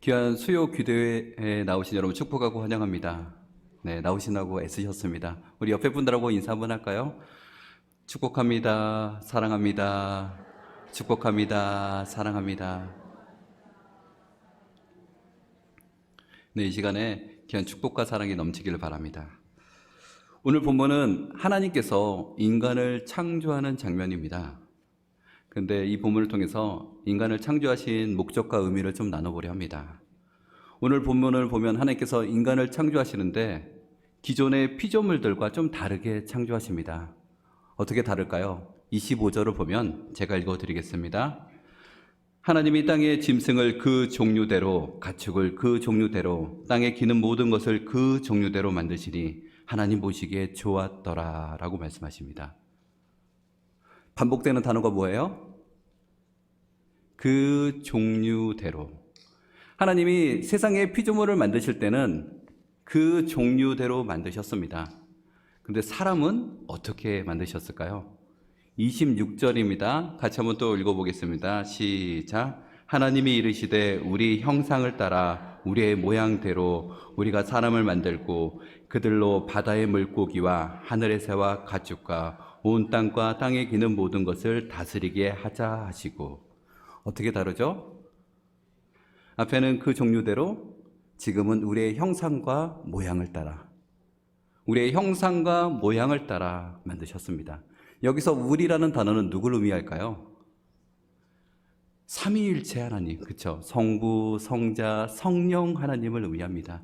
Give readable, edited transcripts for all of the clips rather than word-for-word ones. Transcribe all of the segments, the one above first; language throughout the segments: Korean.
귀한 수요 기도회에 나오신 여러분 축복하고 환영합니다. 네, 나오시라고 애쓰셨습니다. 우리 옆에 분들하고 인사 한번 할까요? 축복합니다. 사랑합니다. 축복합니다. 사랑합니다. 네, 이 시간에 귀한 축복과 사랑이 넘치기를 바랍니다. 오늘 본문은 하나님께서 인간을 창조하는 장면입니다. 근데 이 본문을 통해서 인간을 창조하신 목적과 의미를 좀 나눠보려 합니다. 오늘 본문을 보면 하나님께서 인간을 창조하시는데 기존의 피조물들과 좀 다르게 창조하십니다. 어떻게 다를까요? 25절을 보면 제가 읽어드리겠습니다. 하나님이 땅의 짐승을 그 종류대로, 가축을 그 종류대로, 땅에 기는 모든 것을 그 종류대로 만드시니 하나님 보시기에 좋았더라 라고 말씀하십니다. 반복되는 단어가 뭐예요? 그 종류대로. 하나님이 세상의 피조물을 만드실 때는 그 종류대로 만드셨습니다. 근데 사람은 어떻게 만드셨을까요? 26절입니다. 같이 한번 또 읽어보겠습니다. 시작. 하나님이 이르시되 우리 형상을 따라 우리의 모양대로 우리가 사람을 만들고 그들로 바다의 물고기와 하늘의 새와 가축과 온 땅과 땅에 기는 모든 것을 다스리게 하자 하시고. 어떻게 다르죠? 앞에는 그 종류대로, 지금은 우리의 형상과 모양을 따라, 우리의 형상과 모양을 따라 만드셨습니다. 여기서 우리라는 단어는 누굴 의미할까요? 삼위일체 하나님, 그렇죠? 성부, 성자, 성령 하나님을 의미합니다.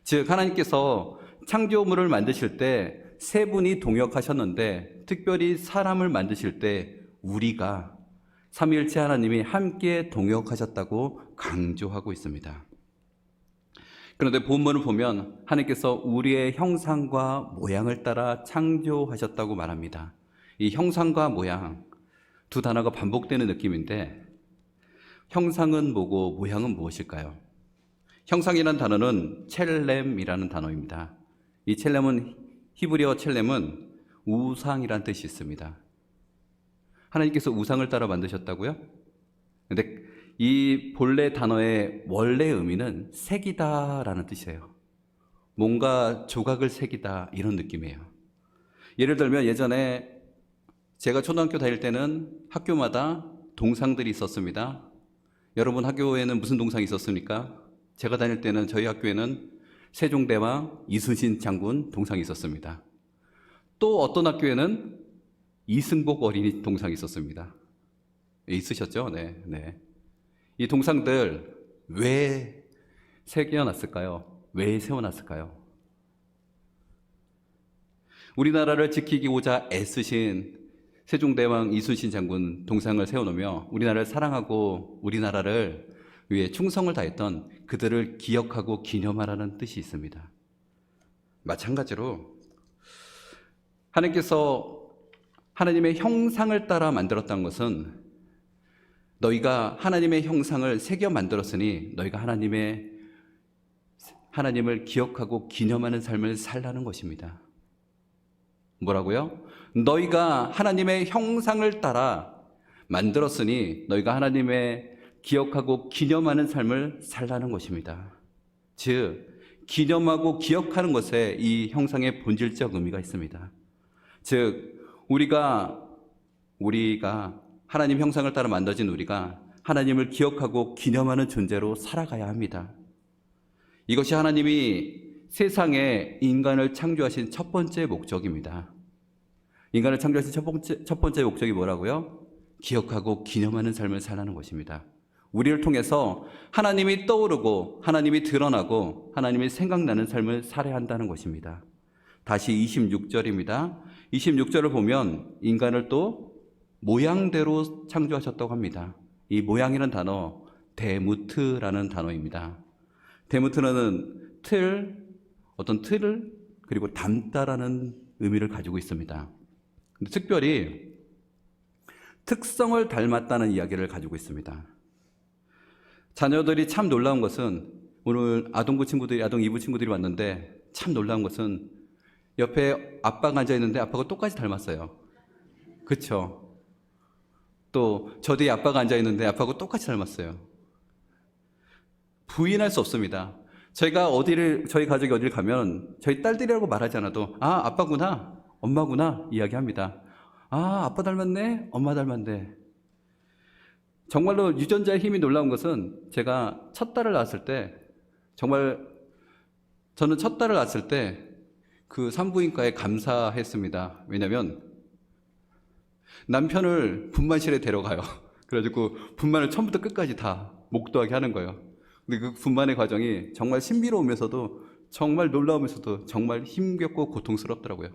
즉 하나님께서 창조물을 만드실 때 세 분이 동역하셨는데 특별히 사람을 만드실 때 우리가 삼위일체 하나님이 함께 동역하셨다고 강조하고 있습니다. 그런데 본문을 보면 하나님께서 우리의 형상과 모양을 따라 창조하셨다고 말합니다. 이 형상과 모양, 두 단어가 반복되는 느낌인데 형상은 뭐고 모양은 무엇일까요? 형상이라는 단어는 첼렘이라는 단어입니다. 이 첼렘은, 히브리어 첼렘은 우상이라는 뜻이 있습니다. 하나님께서 우상을 따라 만드셨다고요? 근데 이 본래 단어의 원래 의미는 새기다라는 뜻이에요. 뭔가 조각을 새기다 이런 느낌이에요. 예를 들면 예전에 제가 초등학교 다닐 때는 학교마다 동상들이 있었습니다. 여러분 학교에는 무슨 동상이 있었습니까? 제가 다닐 때는 저희 학교에는 세종대왕, 이순신 장군 동상이 있었습니다. 또 어떤 학교에는 이승복 어린이 동상이 있었습니다. 있으셨죠? 네. 이 동상들 왜 새겨놨을까요? 왜 세워놨을까요? 우리나라를 지키고자 애쓰신 세종대왕 이순신 장군 동상을 세워놓으며 우리나라를 사랑하고 우리나라를 위해 충성을 다했던 그들을 기억하고 기념하라는 뜻이 있습니다. 마찬가지로 하나님께서 하나님의 형상을 따라 만들었다는 것은 너희가 하나님의 형상을 새겨 만들었으니 너희가 하나님을 기억하고 기념하는 삶을 살라는 것입니다. 뭐라고요? 너희가 하나님의 형상을 따라 만들었으니 너희가 하나님의 기억하고 기념하는 삶을 살라는 것입니다. 즉 기념하고 기억하는 것에 이 형상의 본질적 의미가 있습니다. 즉 우리가 하나님 형상을 따라 만들어진 우리가 하나님을 기억하고 기념하는 존재로 살아가야 합니다. 이것이 하나님이 세상에 인간을 창조하신 첫 번째 목적입니다. 인간을 창조하신 첫 번째 목적이 뭐라고요? 기억하고 기념하는 삶을 살라는 것입니다. 우리를 통해서 하나님이 떠오르고 하나님이 드러나고 하나님이 생각나는 삶을 살아야 한다는 것입니다. 다시 26절입니다. 26절을 보면 인간을 또 모양대로 창조하셨다고 합니다. 이 모양이라는 단어 데무트라는 단어입니다. 데무트는 어떤 틀을 그리고 담다라는 의미를 가지고 있습니다. 근데 특별히 특성을 닮았다는 이야기를 가지고 있습니다. 자녀들이 참 놀라운 것은 오늘 아동 2부 친구들이 왔는데 참 놀라운 것은 옆에 아빠가 앉아 있는데 아빠가 똑같이 닮았어요. 그렇죠? 또 저 뒤에 아빠가 앉아 있는데 아빠하고 똑같이 닮았어요. 부인할 수 없습니다. 저희 가족이 어디를 가면 저희 딸들이라고 말하지 않아도 아, 아빠구나, 엄마구나 이야기합니다. 아, 아빠 닮았네, 엄마 닮았네. 정말로 유전자의 힘이 놀라운 것은 제가 첫 딸을 낳았을 때 저는 첫 딸을 낳았을 때 그 산부인과에 감사했습니다. 왜냐하면 남편을 분만실에 데려가요. 그래가지고 분만을 처음부터 끝까지 다 목도하게 하는 거예요. 근데 그 분만의 과정이 정말 신비로우면서도 정말 놀라우면서도 정말 힘겹고 고통스럽더라고요.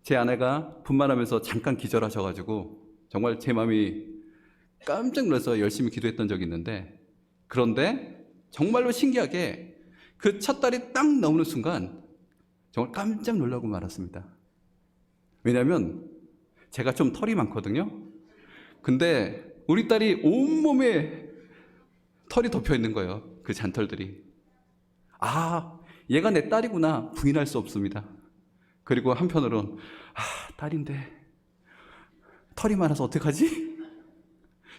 제 아내가 분만하면서 잠깐 기절하셔가지고 정말 제 마음이 깜짝 놀라서 열심히 기도했던 적이 있는데, 그런데 정말로 신기하게 그 첫 딸이 딱 나오는 순간 정말 깜짝 놀라고 말았습니다. 왜냐하면 제가 좀 털이 많거든요. 근데 우리 딸이 온몸에 털이 덮여 있는 거예요. 그 잔털들이. 아, 얘가 내 딸이구나 부인할 수 없습니다. 그리고 한편으론 딸인데 털이 많아서 어떡하지?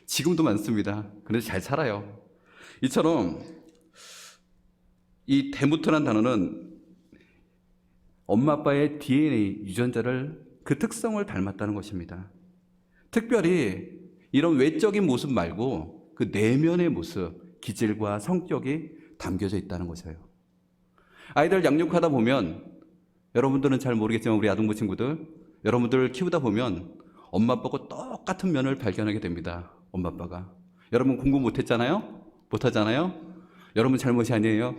지금도 많습니다. 그래서 잘 살아요. 이처럼 이 데무트란 단어는 엄마 아빠의 DNA 유전자를 그 특성을 닮았다는 것입니다. 특별히 이런 외적인 모습 말고 그 내면의 모습, 기질과 성격이 담겨져 있다는 것이에요. 아이들 양육하다 보면 여러분들은 잘 모르겠지만 우리 아동부 친구들, 여러분들을 키우다 보면 엄마 아빠하고 똑같은 면을 발견하게 됩니다. 엄마 아빠가. 여러분 공부 못했잖아요? 못하잖아요? 여러분 잘못이 아니에요.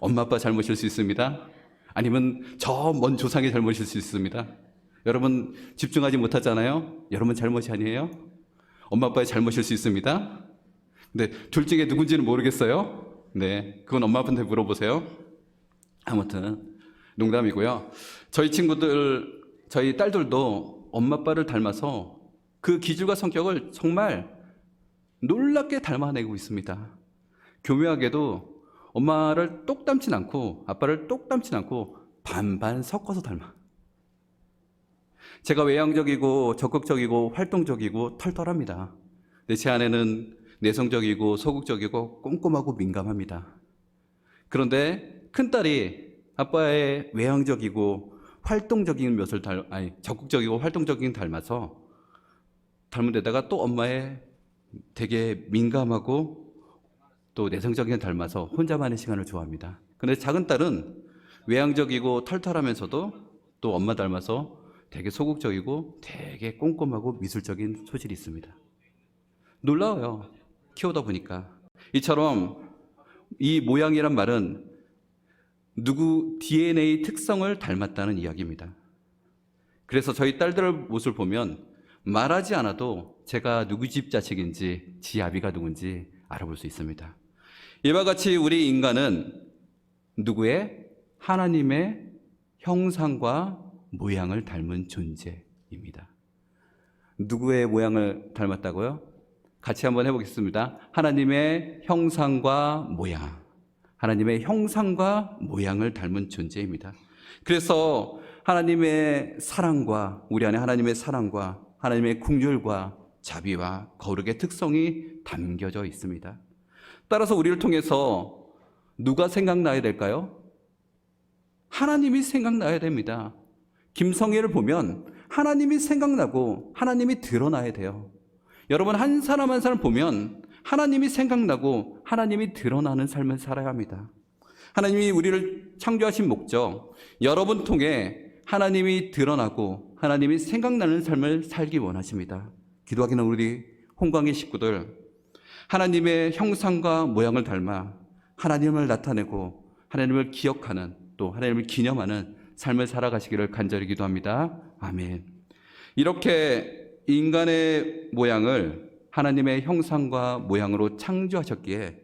엄마 아빠 잘못일 수 있습니다. 아니면 저 먼 조상의 잘못일 수 있습니다. 여러분 집중하지 못하잖아요. 여러분 잘못이 아니에요. 엄마 아빠의 잘못일 수 있습니다. 근데 둘 중에 누군지는 모르겠어요. 네, 그건 엄마 아빠한테 물어보세요. 아무튼 농담이고요. 저희 딸들도 엄마 아빠를 닮아서 그 기질과 성격을 정말 놀랍게 닮아내고 있습니다. 교묘하게도 엄마를 똑 닮진 않고 아빠를 똑 닮진 않고 반반 섞어서 닮아. 제가 외향적이고 적극적이고 활동적이고 털털합니다. 근데 제 아내는 내성적이고 소극적이고 꼼꼼하고 민감합니다. 그런데 큰딸이 아빠의 외향적이고 활동적인 것을 적극적이고 활동적인 닮아서 닮은 데다가 또 엄마의 되게 민감하고 또 내성적인 닮아서 혼자만의 시간을 좋아합니다. 그런데 작은 딸은 외향적이고 털털하면서도 또 엄마 닮아서 되게 소극적이고 되게 꼼꼼하고 미술적인 소질이 있습니다. 놀라워요. 키우다 보니까. 이처럼 이 모양이란 말은 누구 DNA 특성을 닮았다는 이야기입니다. 그래서 저희 딸들 모습을 보면 말하지 않아도 제가 누구 집 자식인지 지 아비가 누군지 알아볼 수 있습니다. 이와 같이 우리 인간은 누구의? 하나님의 형상과 모양을 닮은 존재입니다. 누구의 모양을 닮았다고요? 같이 한번 해보겠습니다. 하나님의 형상과 모양. 하나님의 형상과 모양을 닮은 존재입니다. 그래서 하나님의 사랑과 우리 안에 하나님의 사랑과 하나님의 긍휼과 자비와 거룩의 특성이 담겨져 있습니다. 따라서 우리를 통해서 누가 생각나야 될까요? 하나님이 생각나야 됩니다. 김성애를 보면 하나님이 생각나고 하나님이 드러나야 돼요. 여러분 한 사람 한 사람 보면 하나님이 생각나고 하나님이 드러나는 삶을 살아야 합니다. 하나님이 우리를 창조하신 목적, 여러분 통해 하나님이 드러나고 하나님이 생각나는 삶을 살기 원하십니다. 기도하기는 우리 홍광의 식구들, 하나님의 형상과 모양을 닮아 하나님을 나타내고 하나님을 기억하는 또 하나님을 기념하는 삶을 살아가시기를 간절히 기도합니다. 아멘. 이렇게 인간의 모양을 하나님의 형상과 모양으로 창조하셨기에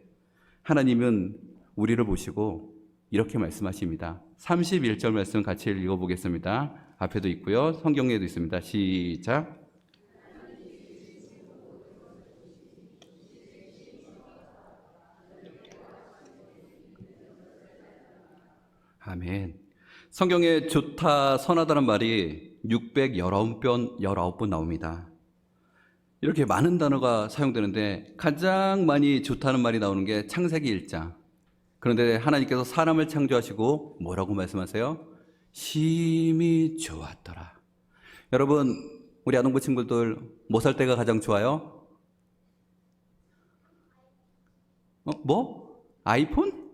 하나님은 우리를 보시고 이렇게 말씀하십니다. 31절 말씀 같이 읽어보겠습니다. 앞에도 있고요. 성경에도 있습니다. 시작. 아멘. 성경에 좋다, 선하다는 말이 619번 나옵니다. 이렇게 많은 단어가 사용되는데 가장 많이 좋다는 말이 나오는 게 창세기 1장. 그런데 하나님께서 사람을 창조하시고 뭐라고 말씀하세요? 심히 좋았더라. 여러분, 우리 아동부 친구들 뭐 살 때가 가장 좋아요? 뭐? 아이폰?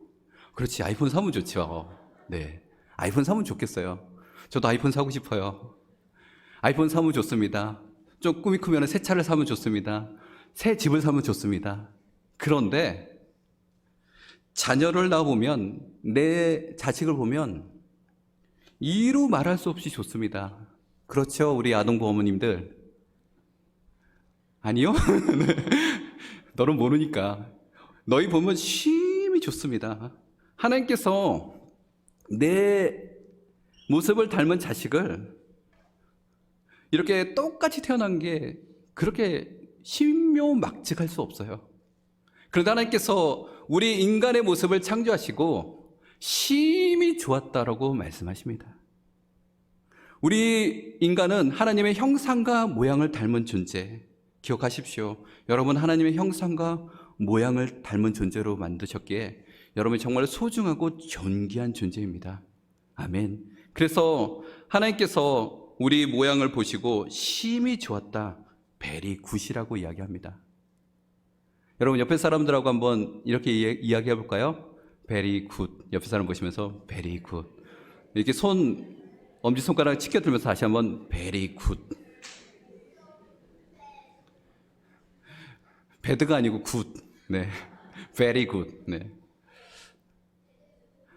그렇지, 아이폰 사면 좋죠. 네, 아이폰 사면 좋겠어요. 저도 아이폰 사고 싶어요. 아이폰 사면 좋습니다. 좀 꿈이 크면 새 차를 사면 좋습니다. 새 집을 사면 좋습니다. 그런데 자녀를 낳아보면, 내 자식을 보면 이루 말할 수 없이 좋습니다. 그렇죠, 우리 아동부 어머님들? 아니요? 너는 모르니까. 너희 보면 심히 좋습니다. 하나님께서 내 모습을 닮은 자식을 이렇게 똑같이 태어난 게 그렇게 신묘막측할 수 없어요. 그런데 하나님께서 우리 인간의 모습을 창조하시고 심히 좋았다라고 말씀하십니다. 우리 인간은 하나님의 형상과 모양을 닮은 존재. 기억하십시오. 여러분, 하나님의 형상과 모양을 닮은 존재로 만드셨기에 여러분이 정말 소중하고 존귀한 존재입니다. 아멘. 그래서 하나님께서 우리 모양을 보시고 심히 좋았다, 베리 굿이라고 이야기합니다. 여러분, 옆에 사람들하고 한번 이렇게 이야기해 볼까요? 베리 굿. 옆에 사람 보시면서 베리 굿. 이렇게 엄지손가락 치켜들면서 다시 한번 베리 굿. 배드가 아니고 굿. 네, very good. 네.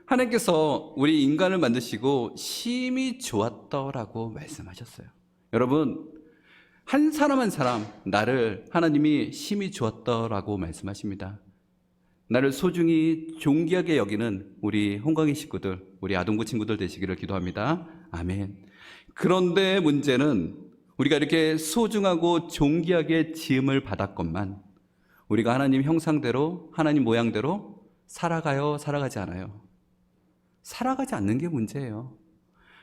하나님께서 우리 인간을 만드시고 심히 좋았더라고 말씀하셨어요. 여러분, 한 사람 한 사람 나를 하나님이 심히 좋았더라고 말씀하십니다. 나를 소중히 존귀하게 여기는 우리 홍강희 식구들, 우리 아동부 친구들 되시기를 기도합니다. 아멘. 그런데 문제는 우리가 이렇게 소중하고 존귀하게 지음을 받았건만 우리가 하나님 형상대로, 하나님 모양대로 살아가요, 살아가지 않아요? 살아가지 않는 게 문제예요.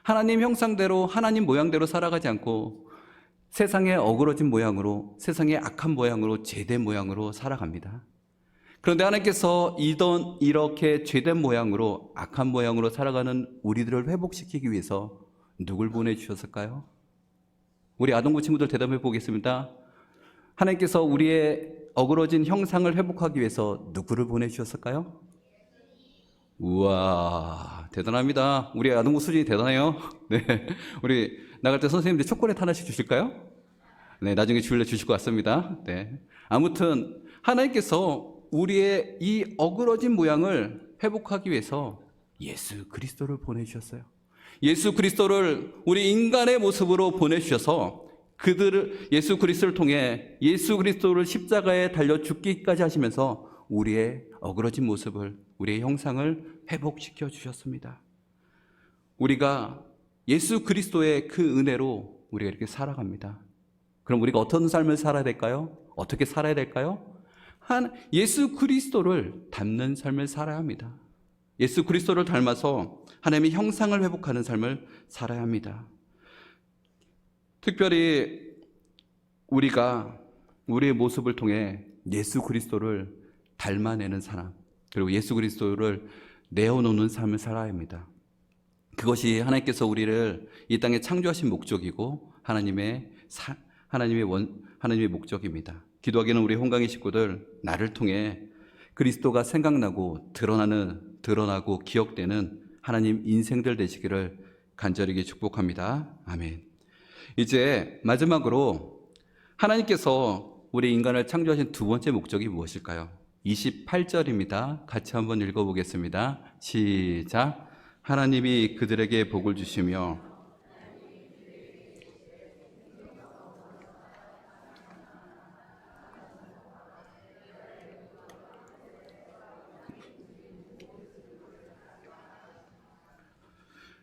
하나님 형상대로, 하나님 모양대로 살아가지 않고 세상의 어그러진 모양으로, 세상의 악한 모양으로, 죄된 모양으로 살아갑니다. 그런데 하나님께서 이렇게 죄된 모양으로, 악한 모양으로 살아가는 우리들을 회복시키기 위해서 누굴 보내주셨을까요? 우리 아동부 친구들 대답해 보겠습니다. 하나님께서 우리의 어그러진 형상을 회복하기 위해서 누구를 보내주셨을까요? 우와, 대단합니다. 우리 아동부 수준이 대단해요. 네, 우리 나갈 때 선생님들 초콜릿 하나씩 주실까요? 네, 나중에 주실 것 같습니다. 네, 아무튼 하나님께서 우리의 이 어그러진 모양을 회복하기 위해서 예수 그리스도를 보내주셨어요. 예수 그리스도를 우리 인간의 모습으로 보내주셔서 예수 그리스도를 통해 예수 그리스도를 십자가에 달려 죽기까지 하시면서 우리의 어그러진 모습을, 우리의 형상을 회복시켜 주셨습니다. 우리가 예수 그리스도의 그 은혜로 우리가 이렇게 살아갑니다. 그럼 우리가 어떤 삶을 살아야 될까요? 어떻게 살아야 될까요? 예수 그리스도를 닮는 삶을 살아야 합니다. 예수 그리스도를 닮아서 하나님의 형상을 회복하는 삶을 살아야 합니다. 특별히 우리가 우리의 모습을 통해 예수 그리스도를 닮아내는 사람, 그리고 예수 그리스도를 내어놓는 삶을 살아야 합니다. 그것이 하나님께서 우리를 이 땅에 창조하신 목적이고 하나님의 목적입니다. 기도하기는 우리 홍강희 식구들, 나를 통해 그리스도가 생각나고 드러나고 기억되는 하나님 인생들 되시기를 간절히 축복합니다. 아멘. 이제 마지막으로 하나님께서 우리 인간을 창조하신 두 번째 목적이 무엇일까요? 28절입니다. 같이 한번 읽어보겠습니다. 시작. 하나님이 그들에게 복을 주시며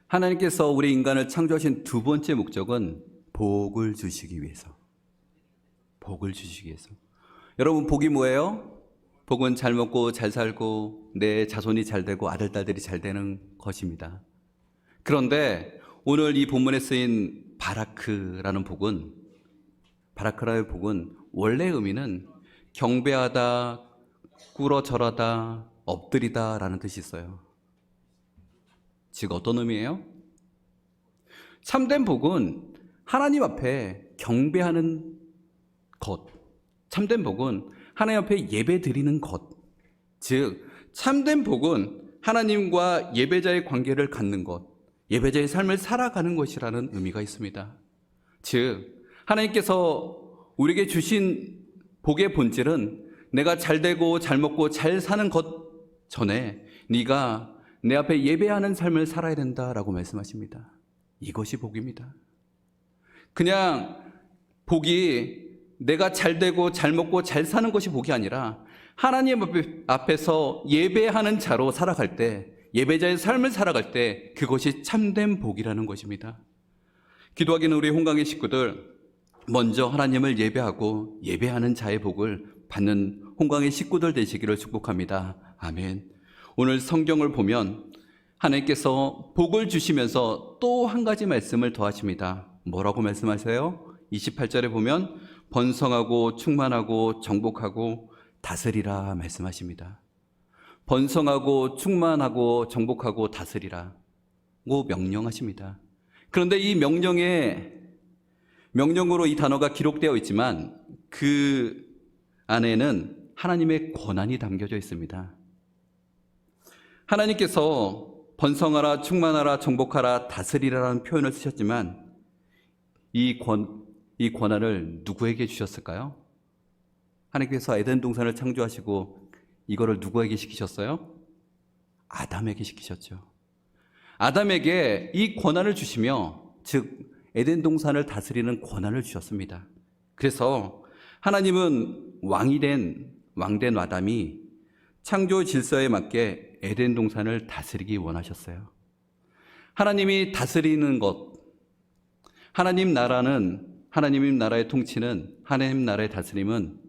하나님께서 우리 인간을 창조하신 두 번째 목적은 복을 주시기 위해서. 복을 주시기 위해서. 여러분, 복이 뭐예요? 복은 잘 먹고 잘 살고 내 자손이 잘 되고 아들, 딸들이 잘 되는 것입니다. 그런데 오늘 이 본문에 쓰인 바라크라는 복은 원래 의미는 경배하다, 꿇어 절하다, 엎드리다 라는 뜻이 있어요. 즉 어떤 의미예요? 참된 복은 하나님 앞에 경배하는 것, 참된 복은 하나님 앞에 예배 드리는 것, 즉 참된 복은 하나님과 예배자의 관계를 갖는 것, 예배자의 삶을 살아가는 것이라는 의미가 있습니다. 즉 하나님께서 우리에게 주신 복의 본질은 내가 잘 되고 잘 먹고 잘 사는 것 전에 네가 내 앞에 예배하는 삶을 살아야 된다라고 말씀하십니다. 이것이 복입니다. 그냥 복이 내가 잘 되고 잘 먹고 잘 사는 것이 복이 아니라 하나님 앞에서 예배하는 자로 살아갈 때, 예배자의 삶을 살아갈 때 그것이 참된 복이라는 것입니다. 기도하기는 우리 홍강의 식구들 먼저 하나님을 예배하고 예배하는 자의 복을 받는 홍강의 식구들 되시기를 축복합니다. 아멘. 오늘 성경을 보면 하나님께서 복을 주시면서 또 한 가지 말씀을 더하십니다. 뭐라고 말씀하세요? 28절에 보면 번성하고 충만하고 정복하고 다스리라 말씀하십니다. 번성하고 충만하고 정복하고 다스리라고 명령하십니다. 그런데 이 명령으로 이 단어가 기록되어 있지만 그 안에는 하나님의 권한이 담겨져 있습니다. 하나님께서 번성하라, 충만하라, 정복하라, 다스리라라는 표현을 쓰셨지만 이 권한을 누구에게 주셨을까요? 하나님께서 에덴 동산을 창조하시고 이거를 누구에게 시키셨어요? 아담에게 시키셨죠. 아담에게 이 권한을 주시며, 즉 에덴 동산을 다스리는 권한을 주셨습니다. 그래서 하나님은 왕된 아담이 창조 질서에 맞게 에덴 동산을 다스리기 원하셨어요. 하나님이 다스리는 것, 하나님 나라의 통치는, 하나님 나라의 다스림은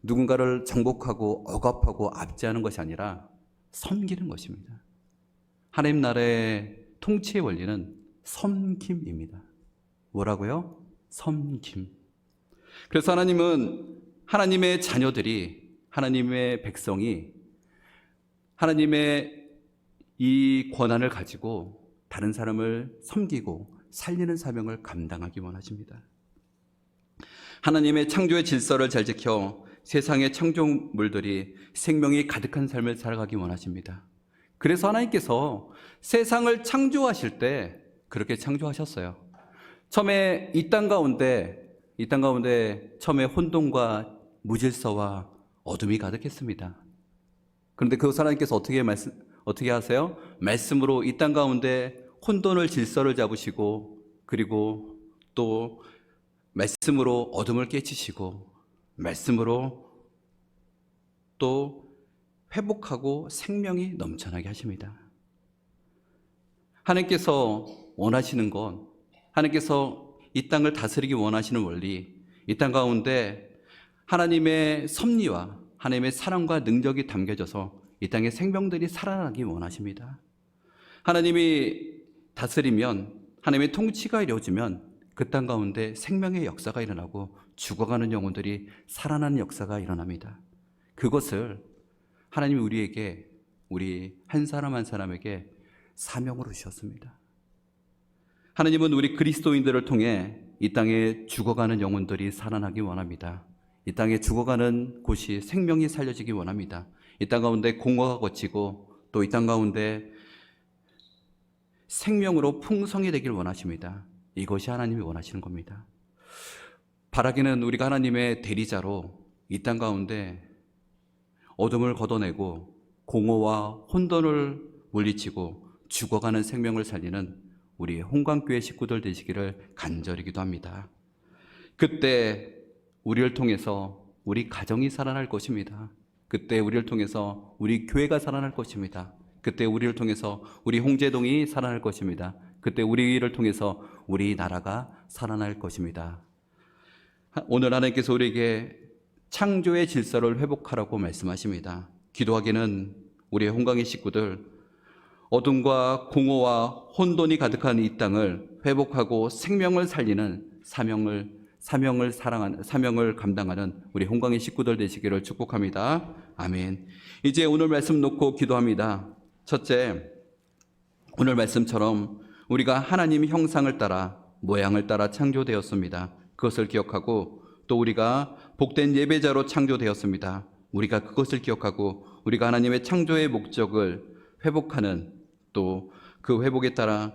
누군가를 정복하고 억압하고 압제하는 것이 아니라 섬기는 것입니다. 하나님 나라의 통치의 원리는 섬김입니다. 뭐라고요? 섬김. 그래서 하나님은 하나님의 자녀들이, 하나님의 백성이 하나님의 이 권한을 가지고 다른 사람을 섬기고 살리는 사명을 감당하기 원하십니다. 하나님의 창조의 질서를 잘 지켜 세상의 창조물들이 생명이 가득한 삶을 살아가기 원하십니다. 그래서 하나님께서 세상을 창조하실 때 그렇게 창조하셨어요. 처음에 이 땅 가운데 처음에 혼돈과 무질서와 어둠이 가득했습니다. 그런데 그것을 하나님께서 어떻게 하세요? 말씀으로 이 땅 가운데 혼돈을 질서를 잡으시고, 그리고 또 말씀으로 어둠을 깨치시고, 말씀으로 또 회복하고 생명이 넘쳐나게 하십니다. 하나님께서 원하시는 건, 하나님께서 이 땅을 다스리기 원하시는 원리, 이 땅 가운데 하나님의 섭리와 하나님의 사랑과 능력이 담겨져서 이 땅의 생명들이 살아나기 원하십니다. 하나님이 다스리면, 하나님의 통치가 이루어지면 그 땅 가운데 생명의 역사가 일어나고 죽어가는 영혼들이 살아나는 역사가 일어납니다. 그것을 하나님이 우리 한 사람 한 사람에게 사명으로 주셨습니다. 하나님은 우리 그리스도인들을 통해 이 땅에 죽어가는 영혼들이 살아나기 원합니다. 이 땅에 죽어가는 곳이 생명이 살려지기 원합니다. 이 땅 가운데 공허가 걷히고 또 이 땅 가운데 생명으로 풍성이 되길 원하십니다. 이것이 하나님이 원하시는 겁니다. 바라기는 우리가 하나님의 대리자로 이 땅 가운데 어둠을 걷어내고 공허와 혼돈을 물리치고 죽어가는 생명을 살리는 우리 홍강교회 식구들 되시기를 간절히 기도합니다. 그때 우리를 통해서 우리 가정이 살아날 것입니다. 그때 우리를 통해서 우리 교회가 살아날 것입니다. 그때 우리를 통해서 우리 홍제동이 살아날 것입니다. 그때 우리를 통해서 우리 나라가 살아날 것입니다. 오늘 하나님께서 우리에게 창조의 질서를 회복하라고 말씀하십니다. 기도하기는 우리 홍강의 식구들, 어둠과 공허와 혼돈이 가득한 이 땅을 회복하고 생명을 살리는 사명을 사명을 감당하는 우리 홍강의 식구들 되시기를 축복합니다. 아멘. 이제 오늘 말씀 놓고 기도합니다. 첫째, 오늘 말씀처럼 우리가 하나님 형상을 따라 모양을 따라 창조되었습니다. 그것을 기억하고 또 우리가 복된 예배자로 창조되었습니다. 우리가 그것을 기억하고 우리가 하나님의 창조의 목적을 회복하는, 또 그 회복에 따라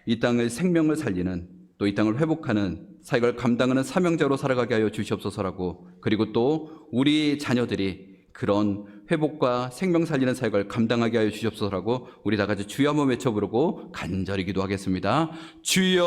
이 땅의 생명을 살리는, 또 이 땅을 회복하는 사역을 감당하는 사명자로 살아가게 하여 주시옵소서라고, 그리고 또 우리 자녀들이 그런 회복과 생명 살리는 사역을 감당하게 하여 주시옵소서라고 우리 다 같이 주여 한번 외쳐 부르고 간절히 기도하겠습니다. 주여.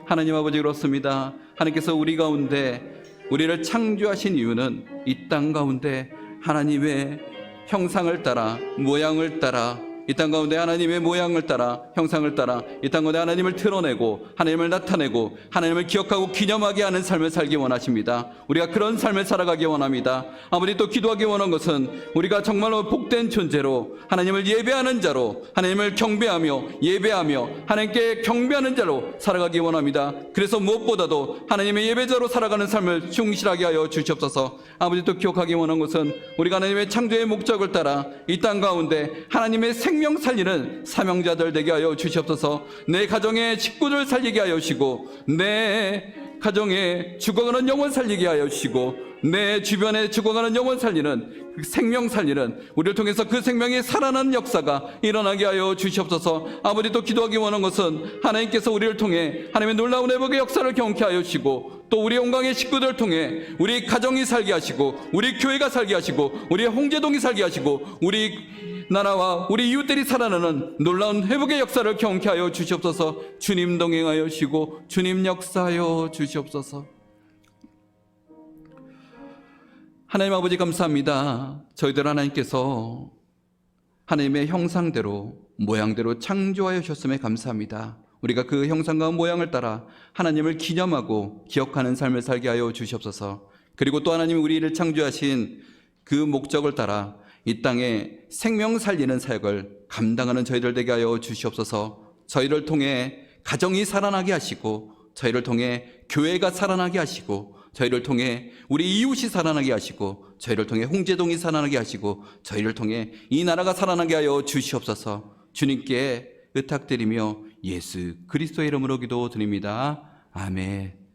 하나님 아버지, 그렇습니다. 하나님께서 우리 가운데 우리를 창조하신 이유는 이 땅 가운데 하나님의 형상을 따라 모양을 따라, 이 땅 가운데 하나님의 모양을 따라 형상을 따라 이 땅 가운데 하나님을 드러내고 하나님을 나타내고 하나님을 기억하고 기념하게 하는 삶을 살기 원하십니다. 우리가 그런 삶을 살아가기 원합니다. 아버지, 또 기도하기 원한 것은 우리가 정말로 복된 존재로 하나님을 예배하는 자로, 하나님을 경배하며 예배하며 하나님께 경배하는 자로 살아가기 원합니다. 그래서 무엇보다도 하나님의 예배자로 살아가는 삶을 충실하게 하여 주시옵소서. 아버지, 또 기억하기 원한 것은 우리가 하나님의 창조의 목적을 따라 이 땅 가운데 하나님의 생명 살리는 사명자들 되게 하여 주시옵소서. 내 가정의 식구들 살리게 하여 주시고, 내 가정에 죽어가는 영혼 살리게 하여 주시고, 내 주변에 죽어가는 영혼 살리는, 생명 살리는, 우리를 통해서 그 생명이 살아나는 역사가 일어나게 하여 주시옵소서. 아버지, 또 기도하기 원한 것은 하나님께서 우리를 통해 하나님의 놀라운 회복의 역사를 경험케 하여 주시고, 또 우리 온강의 식구들 통해 우리 가정이 살게 하시고, 우리 교회가 살게 하시고, 우리 홍제동이 살게 하시고, 우리 나라와 우리 이웃들이 살아나는 놀라운 회복의 역사를 경험케 하여 주시옵소서. 주님 동행하여 주시고 주님 역사하여 주시옵소서. 하나님 아버지, 감사합니다. 저희들 하나님께서 하나님의 형상대로 모양대로 창조하여 주셨음에 감사합니다. 우리가 그 형상과 모양을 따라 하나님을 기념하고 기억하는 삶을 살게 하여 주시옵소서. 그리고 또 하나님이 우리를 창조하신 그 목적을 따라 이 땅에 생명 살리는 사역을 감당하는 저희들 되게 하여 주시옵소서. 저희를 통해 가정이 살아나게 하시고, 저희를 통해 교회가 살아나게 하시고, 저희를 통해 우리 이웃이 살아나게 하시고, 저희를 통해 홍제동이 살아나게 하시고, 저희를 통해 이 나라가 살아나게 하여 주시옵소서. 주님께 의탁드리며 예수 그리스도의 이름으로 기도드립니다. 아멘.